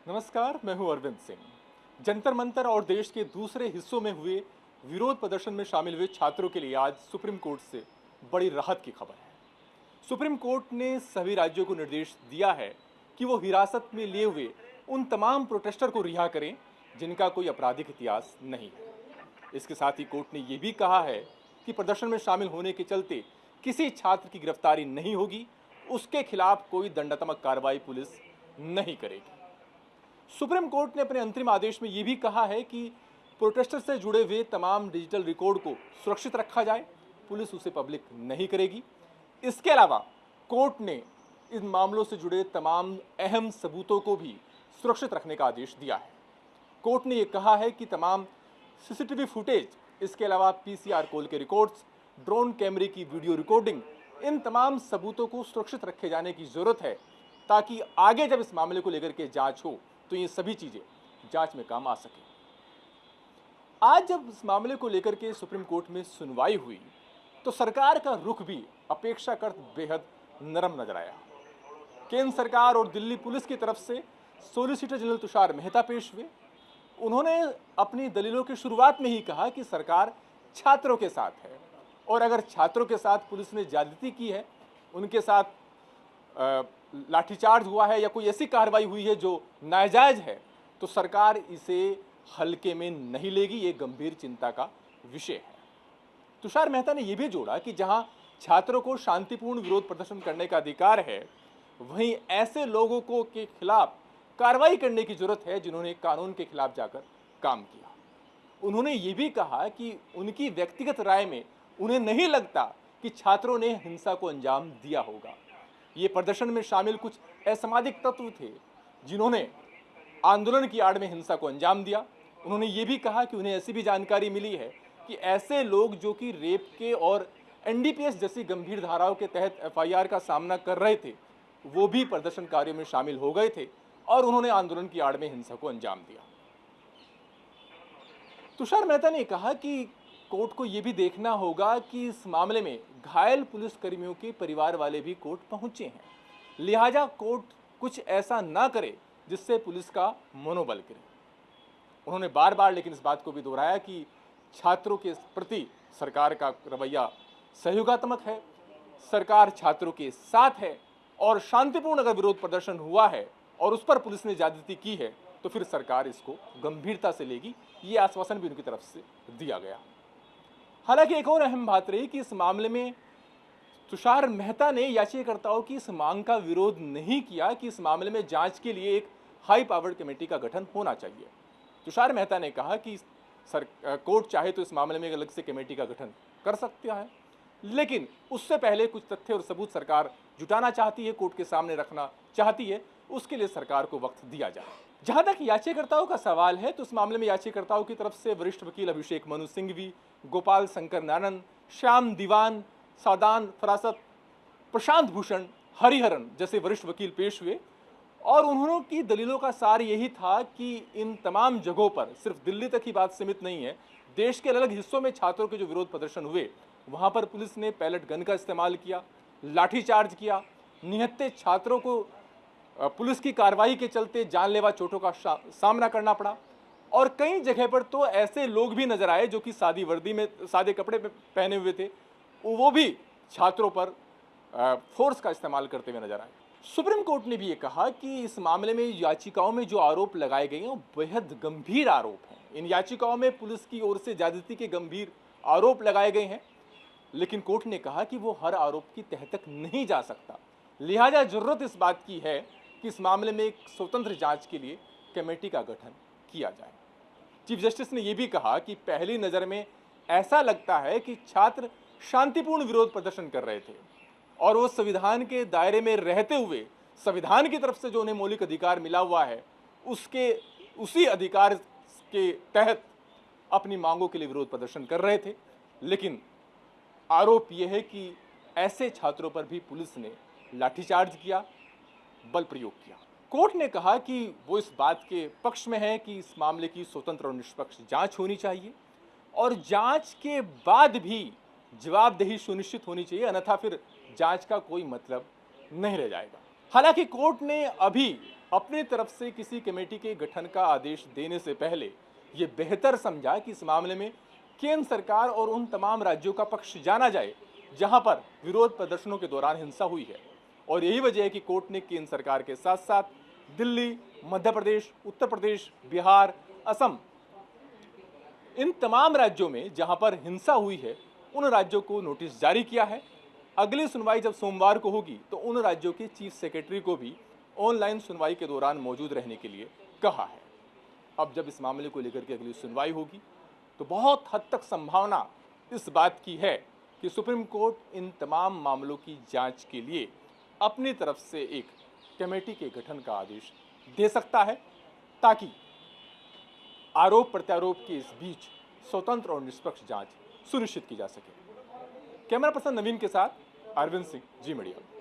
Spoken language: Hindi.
नमस्कार, मैं हूं अरविंद सिंह। जंतर मंतर और देश के दूसरे हिस्सों में हुए विरोध प्रदर्शन में शामिल हुए छात्रों के लिए आज सुप्रीम कोर्ट से बड़ी राहत की खबर है। सुप्रीम कोर्ट ने सभी राज्यों को निर्देश दिया है कि वो हिरासत में लिए हुए उन तमाम प्रोटेस्टर को रिहा करें जिनका कोई आपराधिक इतिहास नहीं है। इसके साथ ही कोर्ट ने यह भी कहा है कि प्रदर्शन में शामिल होने के चलते किसी छात्र की गिरफ्तारी नहीं होगी, उसके खिलाफ कोई दंडात्मक कार्रवाई पुलिस नहीं करेगी। सुप्रीम कोर्ट ने अपने अंतरिम आदेश में यह भी कहा है कि प्रोटेस्टर से जुड़े हुए तमाम डिजिटल रिकॉर्ड को सुरक्षित रखा जाए, पुलिस उसे पब्लिक नहीं करेगी। इसके अलावा कोर्ट ने इन मामलों से जुड़े तमाम अहम सबूतों को भी सुरक्षित रखने का आदेश दिया है। कोर्ट ने यह कहा है कि तमाम सीसीटीवी फुटेज, इसके अलावा पीसीआर कॉल के रिकॉर्ड्स, ड्रोन कैमरे की वीडियो रिकॉर्डिंग, इन तमाम सबूतों को सुरक्षित रखे जाने की जरूरत है ताकि आगे जब इस मामले को लेकर के जांच हो तो ये सभी चीजें जांच में काम आ सके। आज जब इस मामले को लेकर के सुप्रीम कोर्ट में सुनवाई हुई तो सरकार का रुख भी अपेक्षाकृत बेहद नरम नजर आया। केंद्र सरकार और दिल्ली पुलिस की तरफ से सॉलिसिटर जनरल तुषार मेहता पेश हुए। उन्होंने अपनी दलीलों की शुरुआत में ही कहा कि सरकार छात्रों के साथ है और अगर छात्रों के साथ पुलिस ने ज्यादती की है, उनके साथ लाठीचार्ज हुआ है या कोई ऐसी कार्रवाई हुई है जो नाजायज है, तो सरकार इसे हल्के में नहीं लेगी। ये गंभीर चिंता का विषय है। तुषार मेहता ने यह भी जोड़ा कि जहां छात्रों को शांतिपूर्ण विरोध प्रदर्शन करने का अधिकार है, वहीं ऐसे लोगों को के खिलाफ कार्रवाई करने की जरूरत है जिन्होंने कानून के खिलाफ जाकर काम किया। उन्होंने ये भी कहा कि उनकी व्यक्तिगत राय में उन्हें नहीं लगता कि छात्रों ने हिंसा को अंजाम दिया होगा। ये प्रदर्शन में शामिल कुछ असामाजिक तत्व थे जिन्होंने आंदोलन की आड़ में हिंसा को अंजाम दिया। उन्होंने ये भी कहा कि उन्हें ऐसी भी जानकारी मिली है कि ऐसे लोग जो कि रेप के और एनडीपीएस जैसी गंभीर धाराओं के तहत एफआईआर का सामना कर रहे थे, वो भी प्रदर्शनकारियों में शामिल हो गए थे और उन्होंने आंदोलन की आड़ में हिंसा को अंजाम दिया। तुषार मेहता ने कहा कि कोर्ट को यह भी देखना होगा कि इस मामले में घायल पुलिसकर्मियों के परिवार वाले भी कोर्ट पहुंचे हैं, लिहाजा कोर्ट कुछ ऐसा ना करे जिससे पुलिस का मनोबल गिरे। उन्होंने बार बार लेकिन इस बात को भी दोहराया कि छात्रों के प्रति सरकार का रवैया सहयोगात्मक है, सरकार छात्रों के साथ है और शांतिपूर्ण अगर विरोध प्रदर्शन हुआ है और उस पर पुलिस ने ज्यादती की है तो फिर सरकार इसको गंभीरता से लेगी। ये आश्वासन भी उनकी तरफ से दिया गया। हालांकि एक और अहम बात रही कि इस मामले में तुषार मेहता ने याचिकाकर्ताओं की इस मांग का विरोध नहीं किया कि इस मामले में जांच के लिए एक हाई पावर्ड कमेटी का गठन होना चाहिए। तुषार मेहता ने कहा कि कोर्ट चाहे तो इस मामले में एक अलग से कमेटी का गठन कर सकता है, लेकिन उससे पहले कुछ तथ्य और सबूत सरकार जुटाना चाहती है, कोर्ट के सामने रखना चाहती है, उसके लिए सरकार को वक्त दिया जाए। जहां तक याचिकाकर्ताओं का सवाल है तो इस मामले में याचिकाकर्ताओं की तरफ से वरिष्ठ वकील अभिषेक मनु सिंघवी, गोपाल शंकर नानन, श्याम दीवान, सादान फरासत, प्रशांत भूषण हरिहरन जैसे वरिष्ठ वकील पेश हुए और उन्होंने की दलीलों का सार यही था कि इन तमाम जगहों पर सिर्फ दिल्ली तक ही बात सीमित नहीं है, देश के अलग हिस्सों में छात्रों के जो विरोध प्रदर्शन हुए वहां पर पुलिस ने पैलेट गन का इस्तेमाल किया, लाठीचार्ज किया, निहत्थे छात्रों को पुलिस की कार्रवाई के चलते जानलेवा चोटों का सामना करना पड़ा और कई जगह पर तो ऐसे लोग भी नजर आए जो कि सादी वर्दी में सादे कपड़े पहने हुए थे, वो भी छात्रों पर फोर्स का इस्तेमाल करते हुए नजर आए। सुप्रीम कोर्ट ने भी ये कहा कि इस मामले में याचिकाओं में जो आरोप लगाए गए हैं वो बेहद गंभीर आरोप हैं। इन याचिकाओं में पुलिस की ओर से ज्यादती के गंभीर आरोप लगाए गए हैं, लेकिन कोर्ट ने कहा कि वो हर आरोप की तह तक नहीं जा सकता, लिहाजा जरूरत इस बात की है कि इस मामले में एक स्वतंत्र जांच के लिए कमेटी का गठन किया जाए। चीफ जस्टिस ने यह भी कहा कि पहली नजर में ऐसा लगता है कि छात्र शांतिपूर्ण विरोध प्रदर्शन कर रहे थे और वो संविधान के दायरे में रहते हुए संविधान की तरफ से जो उन्हें मौलिक अधिकार मिला हुआ है उसी अधिकार के तहत अपनी मांगों के लिए विरोध प्रदर्शन कर रहे थे, लेकिन आरोप यह है कि ऐसे छात्रों पर भी पुलिस ने लाठीचार्ज किया, बल प्रयोग किया। कोर्ट ने कहा कि वो इस बात के पक्ष में है कि इस मामले की स्वतंत्र और निष्पक्ष जांच होनी चाहिए और जांच के बाद भी जवाबदेही सुनिश्चित होनी चाहिए, अन्यथा फिर जांच का कोई मतलब नहीं रह जाएगा। हालांकि कोर्ट ने अभी अपनी तरफ से किसी कमेटी के गठन का आदेश देने से पहले ये बेहतर समझा कि इस मामले में केंद्र सरकार और उन तमाम राज्यों का पक्ष जाना जाए जहां पर विरोध प्रदर्शनों के दौरान हिंसा हुई है। और यही वजह है कि कोर्ट ने केंद्र सरकार के साथ साथ दिल्ली, मध्य प्रदेश, उत्तर प्रदेश, बिहार, असम, इन तमाम राज्यों में जहां पर हिंसा हुई है उन राज्यों को नोटिस जारी किया है। अगली सुनवाई जब सोमवार को होगी तो उन राज्यों के चीफ सेक्रेटरी को भी ऑनलाइन सुनवाई के दौरान मौजूद रहने के लिए कहा है। अब जब इस मामले को लेकर के अगली सुनवाई होगी तो बहुत हद तक संभावना इस बात की है कि सुप्रीम कोर्ट इन तमाम मामलों की जांच के लिए अपनी तरफ से एक कमेटी के गठन का आदेश दे सकता है, ताकि आरोप प्रत्यारोप के इस बीच स्वतंत्र और निष्पक्ष जांच सुनिश्चित की जा सके। कैमरा पर्सन नवीन के साथ अरविंद सिंह, जी मीडिया।